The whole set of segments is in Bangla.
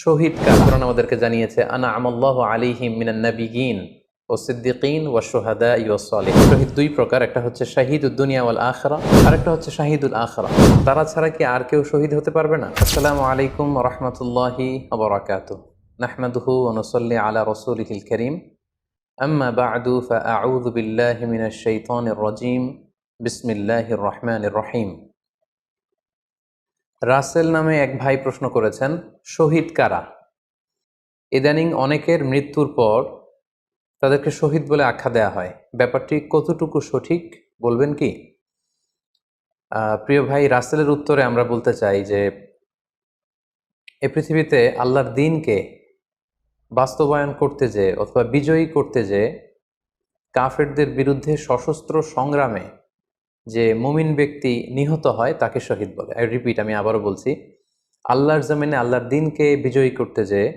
শহীদ কার কোরআন আমাদেরকে জানিয়েছে আনা আমাল্লাহু আলাইহিম মিনান নাবিয়িন ও সিদ্দিকিন ওয়া শুহাদা ওয়াস সালিহিন। শহীদ দুই প্রকার, একটা হচ্ছে শাহিদুদ দুনিয়া ওয়াল আখিরা, আর একটা হচ্ছে শাহিদুল আখিরা। তারা ছাড়া কি আর কেউ শহীদ হতে পারবে না? আসসালামু আলাইকুম ওয়া রাহমাতুল্লাহি ওয়া বারাকাতুহু। নাহমাদুহু ওয়া নুসাল্লি আলা রাসূলিহিল কারীম। আম্মা বা'দু ফাআউযু বিল্লাহি মিনাশ শাইতানির রাজীম। বিসমিল্লাহির রহমানির রহিম। রাসেল নামে এক ভাই প্রশ্ন করেছেন, শহীদ কারা? ইদানিং অনেকের মৃত্যুর পর তাদেরকে শহীদ বলে আখ্যা দেয়া হয়। ব্যাপারটি কতটুকু সঠিক বলবেন কি? প্রিয় ভাই, রাসেলের উত্তরে আমরা বলতে চাই যে এ পৃথিবীতে আল্লাহর দ্বীনকে বাস্তবায়ন করতে যেয়ে অথবা বিজয়ী করতে যেয়ে কাফেরদের বিরুদ্ধে সশস্ত্র সংগ্রামে যে মুমিন ব্যক্তি নিহত হয় তাকে শহীদ বলে। আমি আবারও বলছি, আল্লাহর জমিনে আল্লাহর দ্বীনকে বিজয়ী করতে যেয়ে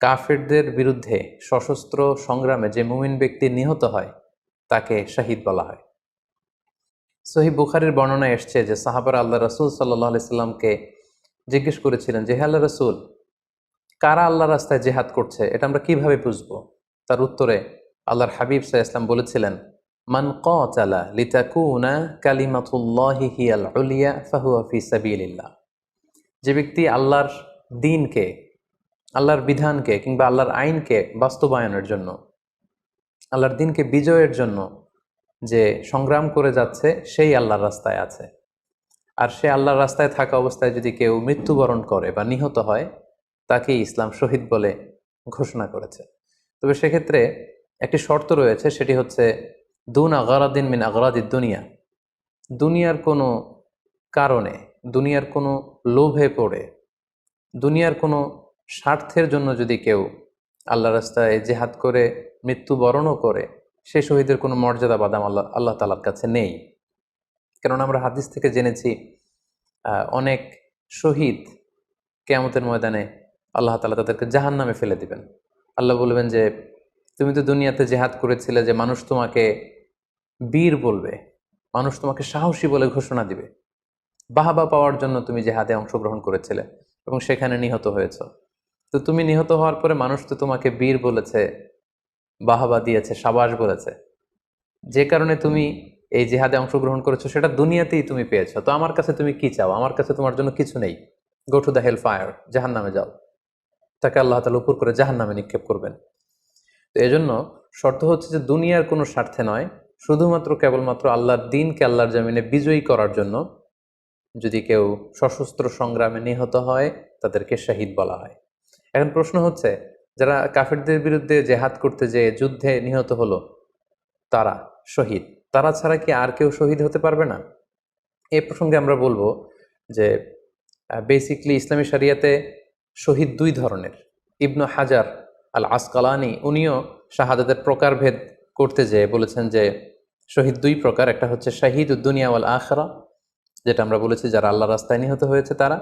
কাফেরদের বিরুদ্ধে সশস্ত্র সংগ্রামে যে মুমিন ব্যক্তি নিহত হয় তাকে শহীদ বলা হয়। সহিহ বুখারীর বর্ণনায় এসছে যে সাহাবারা আল্লাহ রাসূল সাল্লাল্লাহু আলাইহি সাল্লামকে জিজ্ঞেস করেছিলেন যে, হে আল্লাহ রাসূল, কারা আল্লাহর রাস্তায় জিহাদ করছে এটা আমরা কিভাবে বুঝবো? তার উত্তরে আল্লাহর হাবিব সাল্লাল্লাহু আলাইহি সাল্লাম বলেছিলেন, মান কাতালা লিতাকুনা কালিমাতুল্লাহি হিয়াল উলিয়া ফাহুয়া ফি সাবিলিল্লাহ। যে ব্যক্তি আল্লাহর দ্বীনকে, আল্লাহর বিধানকে কিংবা আল্লাহর আইনকে বাস্তবায়নের জন্য, আল্লাহর দ্বীনকে বিজয়ের জন্য যে সংগ্রাম করে যাচ্ছে সেই আল্লাহর রাস্তায় আছে। আর সে আল্লাহর রাস্তায় থাকা অবস্থায় যদি কেউ মৃত্যুবরণ করে বা নিহত হয় তাকে ইসলাম শহীদ বলে ঘোষণা করেছে। তবে সেক্ষেত্রে একটি শর্ত রয়েছে, সেটি হচ্ছে দুন আগারাদিন মিন আগারাদিদ দুনিয়া। দুনিয়ার কোনো কারণে, দুনিয়ার কোনো লোভে পড়ে, দুনিয়ার কোনো স্বার্থের জন্য যদি কেউ আল্লাহ রাস্তায় জেহাদ করে মৃত্যুবরণও করে, সেই শহীদের কোনো মর্যাদা বাদাম আল্লাহ তাআলার কাছে নেই। কারণ আমরা হাদিস থেকে জেনেছি অনেক শহীদ কিয়ামতের ময়দানে আল্লাহ তাআলা তাদেরকে জাহান্নামে ফেলে দিবেন। আল্লাহ বলবেন যে, তুমি তো দুনিয়াতে জেহাদ করেছিলে যে মানুষ তোমাকে বীর বলবে, মানুষ তোমাকে সাহসী বলে ঘোষণা দিবে, বাহাবা পাওয়ার জন্য তুমি জেহাদে অংশগ্রহণ করেছিলে এবং সেখানে নিহত হয়েছ। তো তুমি নিহত হওয়ার পরে মানুষ তো তোমাকে বীর বলেছে, বাহাবা দিয়েছে, সাবাস বলেছে, যে কারণে তুমি এই জিহাদে অংশগ্রহণ করেছো সেটা দুনিয়াতেই তুমি পেয়েছো। তো আমার কাছে তুমি কি চাও? আমার কাছে তোমার জন্য কিছু নেই। Go to the hell fire, জাহান নামে যাও। তাকে আল্লাহ তাআলা উপর করে জাহান নামে নিক্ষেপ করবেন। তো এজন্য শর্ত হচ্ছে যে দুনিয়ার কোনো স্বার্থে নয়, শুধুমাত্র কেবলমাত্র আল্লাহর দ্বীনকে আল্লাহর জমিনে বিজয়ী করার জন্য যদি কেউ সশস্ত্র সংগ্রামে নিহত হয় তাদেরকে শহীদ বলা হয়। এখন প্রশ্ন হচ্ছে, যারা কাফেরদের বিরুদ্ধে জেহাদ করতে যেয়ে যুদ্ধে নিহত হলো তারা শহীদ, তারা ছাড়া কি আর কেউ শহীদ হতে পারবে না? এই প্রসঙ্গে আমরা বলবো যে বেসিকলি ইসলামী শরিয়াতে শহীদ দুই ধরনের। ইবনু হাজার আল আসকালানি উনিও শাহাদাতের প্রকারভেদ করতে যেয়ে বলেছেন যে শহীদ দুই প্রকার, একটা হচ্ছে শাহিদুদ দুনিয়া ওয়াল আখিরা, যেটা আমরা বলেছি যারা আল্লাহর রাস্তায় নিহত হয়েছে তারা,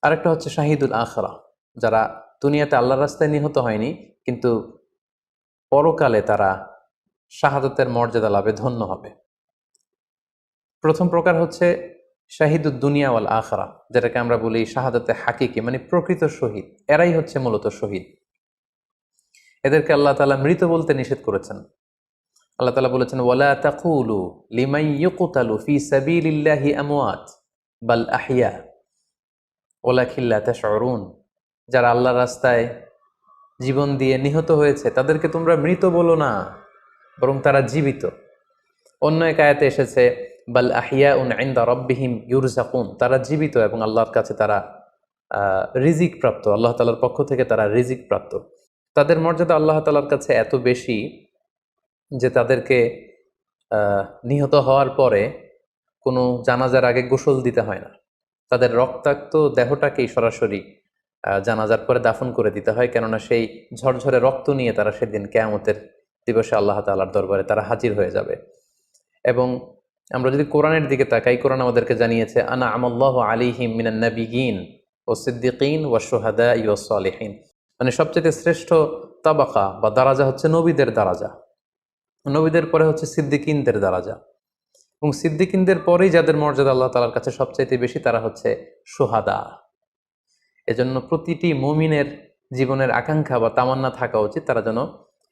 আরেকটা হচ্ছে শাহিদুল আখিরা, যারা দুনিয়াতে আল্লাহর রাস্তায় নিহত হয়নি কিন্তু পরকালে তারা শাহাদাতের মর্যাদা লাভে ধন্য হবে। প্রথম প্রকার হচ্ছে শাহিদুদ দুনিয়া ওয়াল আখিরা, যেটাকে আমরা বলি শাহাদাতে হাকিকি, মানে প্রকৃত শহীদ। এরাই হচ্ছে মূলত শহীদ। এদেরকে আল্লাহ তাআলা মৃত বলতে নিষেধ করেছেন। আল্লাহ তাআলা বলেছেন, ওয়ালা তাকুলু লিমান ইউকতালু ফি সাবিলিল্লাহি আমওয়াত বাল আহইয়া ওয়ালাকিন লা তাশউরুন। যারা আল্লাহর রাস্তায় জীবন দিয়ে নিহত হয়েছে তাদেরকে তোমরা মৃত বলো না, বরং তারা জীবিত। অন্য এক আয়াতে এসেছে, বাল আহিয়াউন ইনদা রাব্বিহিম ইউরযাকুন, তারা জীবিত এবং আল্লাহর কাছে তারা রিজিক প্রাপ্ত, আল্লাহ তাআলার পক্ষ থেকে তারা রিজিক প্রাপ্ত। তাদের মর্যাদা আল্লাহ তাআলার কাছে এত বেশি যে তাদেরকে নিহত হওয়ার পরে কোনো জানাজার আগে গোসল দিতে হয় না। তাদের রক্তাক্ত দেহটাকেই সরাসরি জানাজার পরে দাফন করে দিতে হয়, কেননা সেই ঝরঝরে রক্ত নিয়ে তারা সেদিন কিয়ামতের দিবসে আল্লাহ তাআলার দরবারে তারা হাজির হয়ে যাবে। এবং আমরা যদি কোরআনের দিকে তাকাই, কোরআন আমাদেরকে জানিয়েছে আনা আমাল্লাহু আলাইহিম মিনান নাবিয়িন ও সিদ্দিকিন ওয়া শুহাদা ওয়াস সালিহিন, মানে সবচেয়ে শ্রেষ্ঠ তাবাকা বা দারাজা হচ্ছে নবীদের দারাজা, নবীদের পরে হচ্ছে সিদ্দিকিনদের দারাজা, এবং সিদ্দিকিনদের পরেই যাদের মর্যাদা আল্লাহ তাআলার কাছে সবচাইতে বেশি তারা হচ্ছে শুহাদা। এজন্য প্রতিটি মুমিনের জীবনের আকাঙ্ক্ষা বা তামান্না থাকা উচিত তারা যেন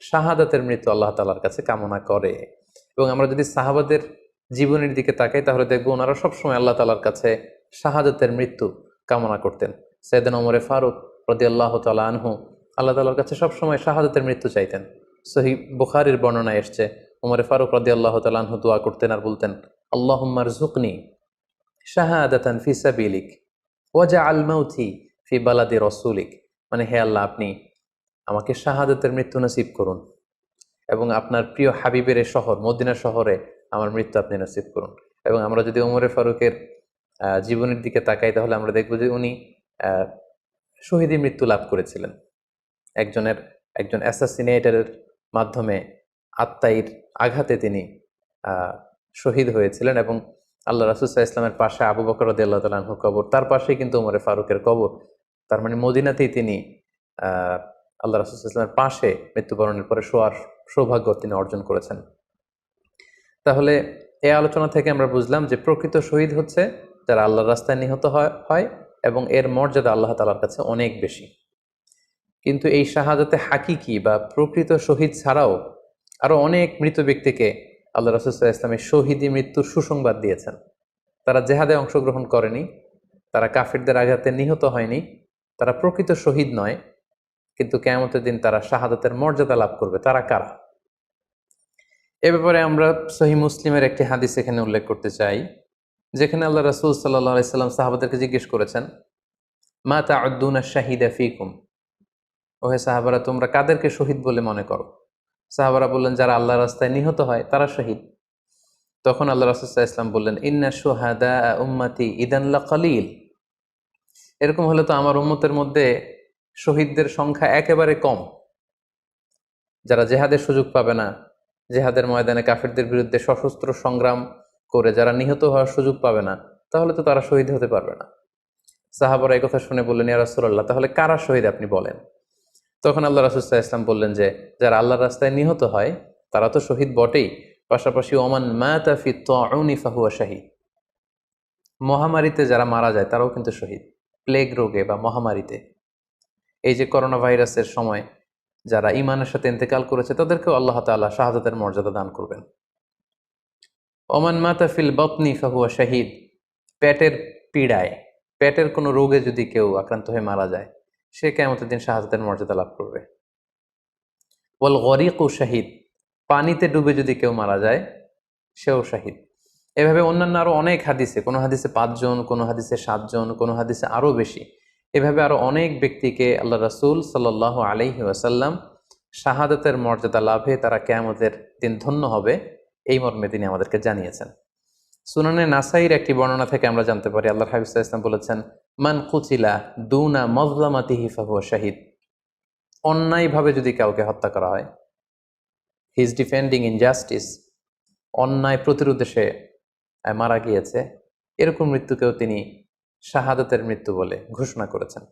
শাহাদাতের মৃত্যু আল্লাহ তাআলার কাছে কামনা করে। এবং আমরা যদি সাহাবাদের জীবনের দিকে তাকাই তাহলে দেখবো ওনারা সবসময় আল্লাহ তাআলার কাছে শাহাদাতের মৃত্যু কামনা করতেন। সাইয়েদনা ওমর ফারুক রাদিয়াল্লাহু তাআলা আনহু আল্লাহ তাআলার কাছে সবসময় শাহাদাতের মৃত্যু চাইতেন। সহিহ বুখারীর বর্ণনায় এসছে ওমর ফারুক রাদিয়াল্লাহু তাআলা আনহু দোয়া করতেন আর বলতেন, আল্লাহুম্মা রযুকনি শাহাদাতান ফি সাবিলিক ওয়াজআল মাউতি ফি বালাদি রাসূলিক। মানে হে আল্লাহ, আপনি আমাকে শাহাদাতের মৃত্যু নসিব করুন এবং আপনার প্রিয় হাবিবের এই শহর মদিনা শহরে আমার মৃত্যু আপনি নসিব করুন। এবং আমরা যদি ওমর ফারুকের জীবনের দিকে তাকাই তাহলে আমরা দেখব যে উনি শহীদি মৃত্যু লাভ করেছিলেন। একজন অ্যাসাসিনেটরের মাধ্যমে আত্মাইর আঘাতে তিনি শহীদ হয়েছিলেন এবং আল্লাহ রাসূল সাল্লাল্লাহু আলাইহি ওয়াসাল্লামের পাশে আবু বকর রাদিয়াল্লাহু তাআলা আনহুর কবর, তার পাশেই কিন্তু ওমর ফারুকের কবর। তার মানে মদিনাতেই তিনি আল্লাহ রাসূল সাল্লাল্লাহু আলাইহি ওয়াসাল্লামের পাশে মৃত্যুবরণের পরে শোয়ার সৌভাগ্য তিনি অর্জন করেছেন। তাহলে এই আলোচনা থেকে আমরা বুঝলাম যে প্রকৃত শহীদ হচ্ছে যারা আল্লাহর রাস্তায় নিহত হয় এবং এর মর্যাদা আল্লাহ তাআলার কাছে অনেক বেশি। কিন্তু এই শাহাদাতে হাকিকি বা প্রকৃত শহীদ ছাড়াও আরো অনেক মৃত ব্যক্তিকে আল্লাহ রাসূল সাল্লাল্লাহু আলাইহি ওয়াসাল্লাম শহীদি মৃত্যুর সুসংবাদ দিয়েছেন। তারা জেহাদে অংশগ্রহণ করেনি, তারা কাফিরদের আঘাতে নিহত হয়নি, তারা প্রকৃত শহীদ নয়, কিন্তু কিয়ামতের দিন তারা শাহাদাতের মর্যাদা লাভ করবে। তারা কারা? এ ব্যাপারে আমরা সহিহ মুসলিমের একটি হাদিস এখানে উল্লেখ করতে চাই, যেখানে আল্লাহ রাসূল সাল্লাল্লাহু আলাইহি ওয়াসাল্লাম সাহাবাদেরকে জিজ্ঞেস করেছেন, মা তা'উদ্দুনা শাহিদা ফীকুম, ওহে সাহাবারা তোমরা কাদেরকে শহীদ বলে মনে করো? সাহাবারা বললেন, যারা আল্লাহর রাস্তায় নিহত হয় তারা শহীদ। তখন আল্লাহ রাসূল সাল্লাল্লাহু আলাইহি ওয়াসাল্লাম বললেন, ইন্না শুহাদা উম্মতি ইদান লাকালিল, এরকম হলে তো আমার উম্মতের মধ্যে শহীদদের সংখ্যা একেবারে কম। যারা জেহাদের সুযোগ পাবে না, জেহাদের ময়দানে কাফিরদের বিরুদ্ধে সশস্ত্র সংগ্রাম করে যারা নিহত হওয়ার সুযোগ পাবে না, তাহলে তো তারা শহীদ হতে পারবে না। সাহাবারা এই কথা শুনে বললেন, ইয়া রাসূলুল্লাহ, তাহলে কারা শহীদ আপনি বলেন। তখন আল্লাহ রাসূল সাল্লাল্লাহু আলাইহি ওয়াসাল্লাম বললেন যে যারা আল্লাহর রাস্তায় নিহত হয় তারা তো শহীদ বটেই, পাশাপাশি ওমান মাতা ফি তাউনি ফাহুয়া শাহীদ, মহামারীতে যারা মারা যায় তারাও কিন্তু শহীদ। প্লেগ রোগে বা মহামারীতে, এই যে করোনা ভাইরাসের সময় যারা ঈমানের সাথে ইন্তেকাল করেছে তাদেরকেও আল্লাহ তাআলা শাহাদাতের মর্যাদা দান করবেন। ওমান মাতা ফিল বাতনি ফাহুয়া শাহীদ, পেটের পীড়ায়, পেটের কোনো রোগে যদি কেউ আক্রান্ত হয়ে মারা যায় সে কিয়ামতের দিন শাহাদাতের মর্যাদা লাভ করবে। ওয়াল গরিকু শাহীদ, পানিতে ডুবে যদি কেউ মারা যায় সেও শাহীদ। এভাবে অন্যান্য আরো অনেক হাদিসে, কোনো হাদিসে 5 জন, কোনো হাদিসে 7 জন, কোনো হাদিসে আরো বেশি, এভাবে আরো অনেক ব্যক্তিকে আল্লাহ রাসূল সাল্লাল্লাহু আলাইহি ওয়াসাল্লাম শাহাদাতের মর্যাদা লাভে তারা কিয়ামতের দিন ধন্য হবে এই মর্মে তিনি আমাদেরকে জানিয়েছেন। সুনানে নাসাইর একটি বর্ণনা থেকে আমরা জানতে পারি আল্লাহর হাবিব সাল্লাল্লাহু আলাইহি ওয়াসাল্লাম বলেছেন, মান কুতিলা দুনা মাজলামাতিহি ফাহুয়া শাহীদ, অন্যায়ভাবে যদি কাউকে হত্যা করা হয়, হি ইজ ডিফেন্ডিং ইনজাস্টিস, অন্যায় প্রতিরোধে সে মারা গিয়েছে, এরকম মৃত্যুকেও তিনি শাহাদাতের মৃত্যু বলে ঘোষণা করেছেন।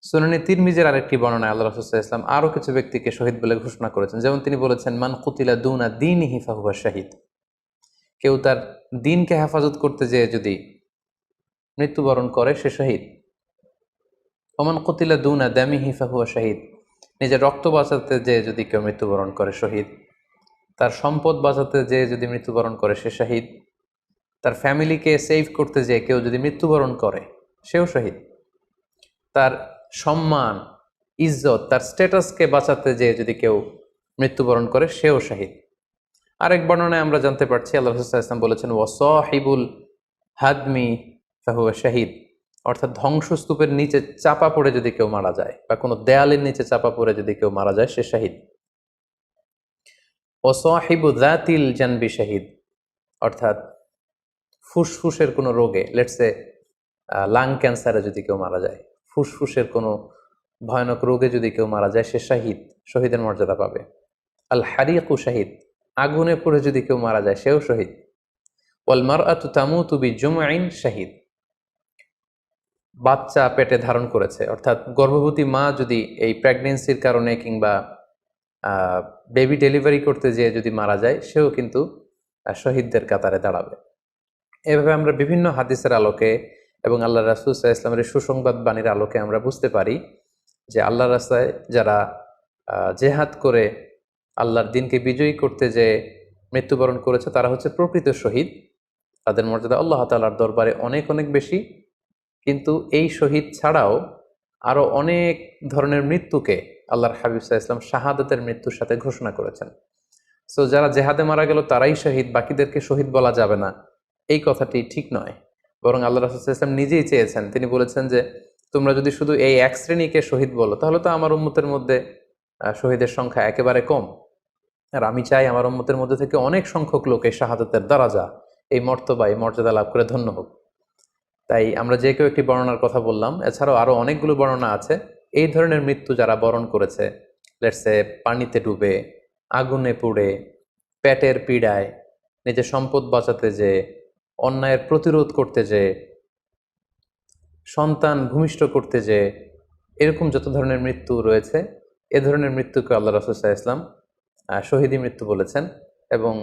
সুনানে তিরমিজির আরেকটি বর্ণনায় আল্লাহ রাসূল সাল্লাল্লাহু আলাইহি ওয়াসাল্লাম আরো কিছু ব্যক্তিকে শহীদ বলে ঘোষণা করেছেন। যেমন তিনি বলেছেন, মান কুতিলা দুনা দীনিহি ফাহুয়া শাহীদ, কেউ তার দ্বীনকে হেফাজত করতে যেয়ে যদি মৃত্যুবরণ করে সে শহীদ। ওমান কুতিলা দুনা দামিহি ফাহুয়া শাহীদ, নিজের রক্ত বাঁচাতে যেয়ে যদি কেউ মৃত্যুবরণ করে শহীদ। তার সম্পদ বাঁচাতে যেয়ে যদি মৃত্যুবরণ করে সে শহীদ। তার ফ্যামিলিকে সেভ করতে যেয়ে কেউ যদি মৃত্যুবরণ করে সেও শহীদ। তার সম্মান, ইজ্জত, তার স্ট্যাটাসকে বাঁচাতে যেয়ে যদি কেউ মৃত্যুবরণ করে সেও শহীদ। আরেক বর্ণনায় আমরা জানতে পারছি আল্লাহ রাসূল সাল্লাল্লাহু আলাইহি ওয়াসাল্লাম বলেছেন, ওয়াসাহিবুল হাদমি ফাহুয়া শাহীদ, অর্থাৎ ধ্বংসস্তূপের নিচে চাপা পড়ে যদি কেউ মারা যায় বা কোনো দেয়ালের নিচে চাপা পড়ে যদি কেউ মারা যায় সে শহীদ। ওয়াসাহিবু যাতিল জানবি শাহীদ, অর্থাৎ ফুসফুসের কোনো রোগে, লেটসে লাং ক্যান্সারে যদি কেউ মারা যায়, ফুসফুসের কোনো ভয়ানক রোগে যদি কেউ মারা যায় সে শাহীদ, শহীদের মর্যাদা পাবে। আল হারিকু শাহীদ, আগুনে পড়ে যদি কেউ মারা যায় সেও শহীদ। ওয়াল মারআতু তামুতু বিজুমআইন শাহীদ, বাচ্চা পেটে ধারণ করেছে, অর্থাৎ গর্ভবতী মা যদি এই প্রেগনেন্সির কারণে কিংবা বেবি ডেলিভারি করতে যেয়ে যদি মারা যায় সেও কিন্তু শহীদদের কাতারে দাঁড়াবে। এভাবে আমরা বিভিন্ন হাদিসের আলোকে এবং আল্লাহ রাসূল সাল্লাল্লাহু আলাইহি ইসলামের সুসংবাদ বাণীর আলোকে আমরা বুঝতে পারি যে আল্লাহর রাস্তায় যারা জেহাদ করে আল্লাহর দিনকে বিজয়ী করতে যে মৃত্যুবরণ করেছে তারা হচ্ছে প্রকৃত শহীদ। তাদের মর্যাদা আল্লাহ তাআলার দরবারে অনেক অনেক বেশি। কিন্তু এই শহীদ ছাড়াও আরো অনেক ধরনের মৃত্যুকে আল্লাহর হাবিব সাল্লাল্লাহু আলাইহি ওয়াসাল্লাম শাহাদাতের মৃত্যুর সাথে ঘোষণা করেছেন। সো যারা জেহাদে মারা গেল তারাই শহীদ, বাকিদেরকে শহীদ বলা যাবে না, এই কথাটি ঠিক নয়। বরং আল্লাহ রাসূল সাল্লাল্লাহু আলাইহি ওয়াসাল্লাম নিজেই চেয়েছেন, তিনি বলেছেন যে তোমরা যদি শুধু এই এক শ্রেণীকে শহীদ বলো তাহলে তো আমার উম্মতের মধ্যে শহীদের সংখ্যা একেবারে কম। আর আমি চাই আমার উম্মতের মধ্যে থেকে অনেক সংখ্যক লোক এই শাহাদাতের দারাজা, এই মর্তবা, এই মর্যাদা লাভ করে ধন্য হোক। তাই আমরা যে কেউ একটি বর্ণনার কথা বললাম, এছাড়াও আরো অনেকগুলো বর্ণনা আছে। এই ধরনের মৃত্যু যারা বরণ করেছে, লেটসে পানিতে ডুবে, আগুনে পুড়ে, পেটের পীড়ায়, নিজের সম্পদ বাঁচাতে যে, অন্যায়ের প্রতিরোধ করতে যে, সন্তান ভূমিষ্ঠ করতে যে, এরকম যত ধরনের মৃত্যু রয়েছে, এ ধরনের মৃত্যুকে আল্লাহ রাসূল সাল্লাল্লাহু আলাইহি ওয়াসাল্লাম শহীদী মৃত্যু বলেছেন। এবং